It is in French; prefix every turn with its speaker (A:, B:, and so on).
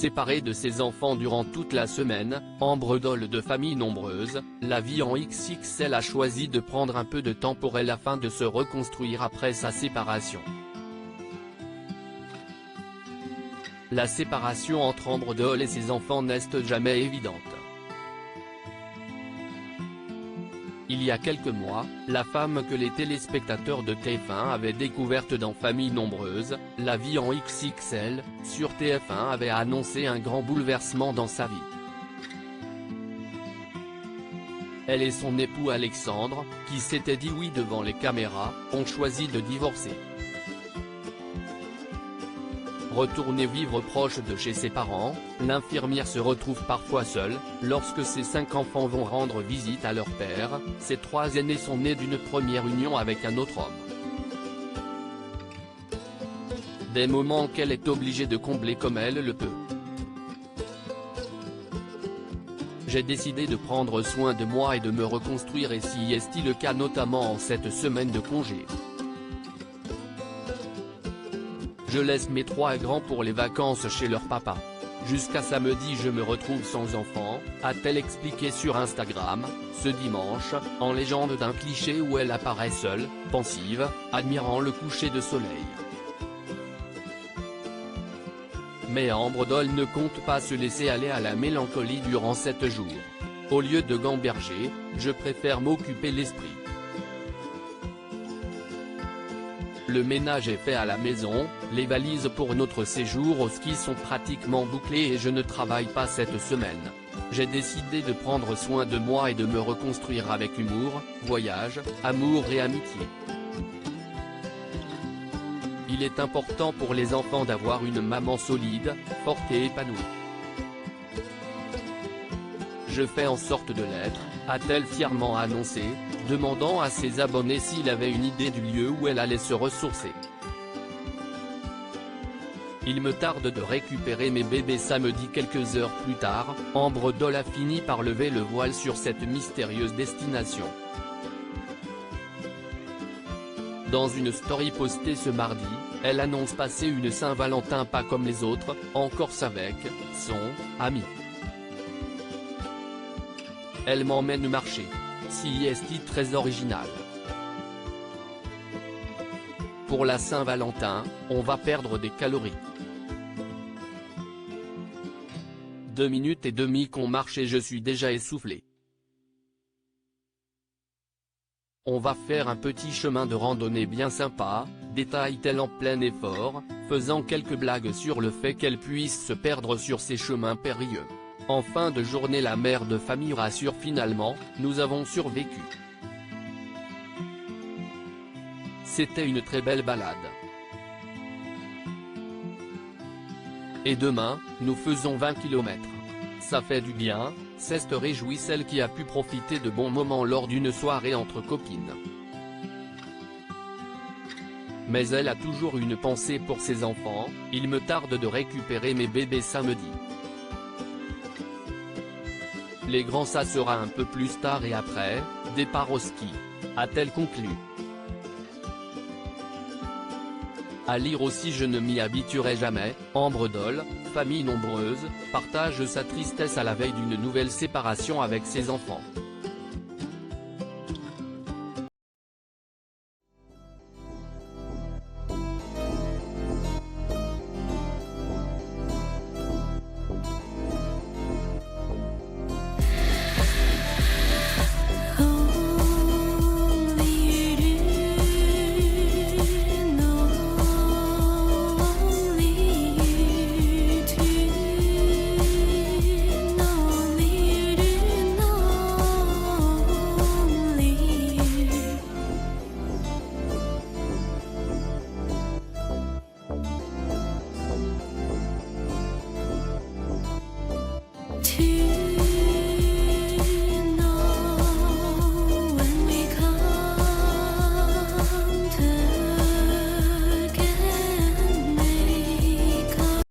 A: Séparée de ses enfants durant toute la semaine, Ambre Doll de famille nombreuse, la vie en XXL a choisi de prendre un peu de temps pour elle afin de se reconstruire après sa séparation. La séparation entre Ambre Doll et ses enfants n'est jamais évidente. Il y a quelques mois, la femme que les téléspectateurs de TF1 avaient découverte dans Famille Nombreuse, la vie en XXL, sur TF1 avait annoncé un grand bouleversement dans sa vie. Elle et son époux Alexandre, qui s'étaient dit oui devant les caméras, ont choisi de divorcer. Retournée vivre proche de chez ses parents, l'infirmière se retrouve parfois seule, lorsque ses 5 enfants vont rendre visite à leur père. Ses 3 aînés sont nés d'une première union avec un autre homme. Des moments qu'elle est obligée de combler comme elle le peut. J'ai décidé de prendre soin de moi et de me reconstruire, et si est le cas notamment en cette semaine de congé. Je laisse mes 3 grands pour les vacances chez leur papa. Jusqu'à samedi je me retrouve sans enfant, a-t-elle expliqué sur Instagram, ce dimanche, en légende d'un cliché où elle apparaît seule, pensive, admirant le coucher de soleil. Mais Ambre Doll ne compte pas se laisser aller à la mélancolie durant 7 jours. Au lieu de gamberger, je préfère m'occuper l'esprit. Le ménage est fait à la maison, les valises pour notre séjour au ski sont pratiquement bouclées et je ne travaille pas cette semaine. J'ai décidé de prendre soin de moi et de me reconstruire avec humour, voyage, amour et amitié. Il est important pour les enfants d'avoir une maman solide, forte et épanouie. Je fais en sorte de l'être, a-t-elle fièrement annoncé, demandant à ses abonnés s'il avait une idée du lieu où elle allait se ressourcer. Il me tarde de récupérer mes bébés samedi. Quelques heures plus tard, Ambre Doll a fini par lever le voile sur cette mystérieuse destination. Dans une story postée ce mardi, elle annonce passer une Saint-Valentin pas comme les autres, en Corse avec son ami. Elle m'emmène marcher. Si est très original. Pour la Saint-Valentin, on va perdre des calories. 2 minutes et demie qu'on marche et je suis déjà essoufflé. On va faire un petit chemin de randonnée bien sympa, détaille-t-elle en plein effort, faisant quelques blagues sur le fait qu'elle puisse se perdre sur ces chemins périlleux. En fin de journée, la mère de famille rassure finalement, nous avons survécu. C'était une très belle balade. Et demain, nous faisons 20 km. Ça fait du bien, s'est réjouie celle qui a pu profiter de bons moments lors d'une soirée entre copines. Mais elle a toujours une pensée pour ses enfants, il me tarde de récupérer mes bébés samedi. Les grands, ça sera un peu plus tard et après, départ au ski, a-t-elle conclu. À lire aussi, je ne m'y habituerai jamais. Ambre Doll, famille nombreuse, partage sa tristesse à la veille d'une nouvelle séparation avec ses enfants.
B: To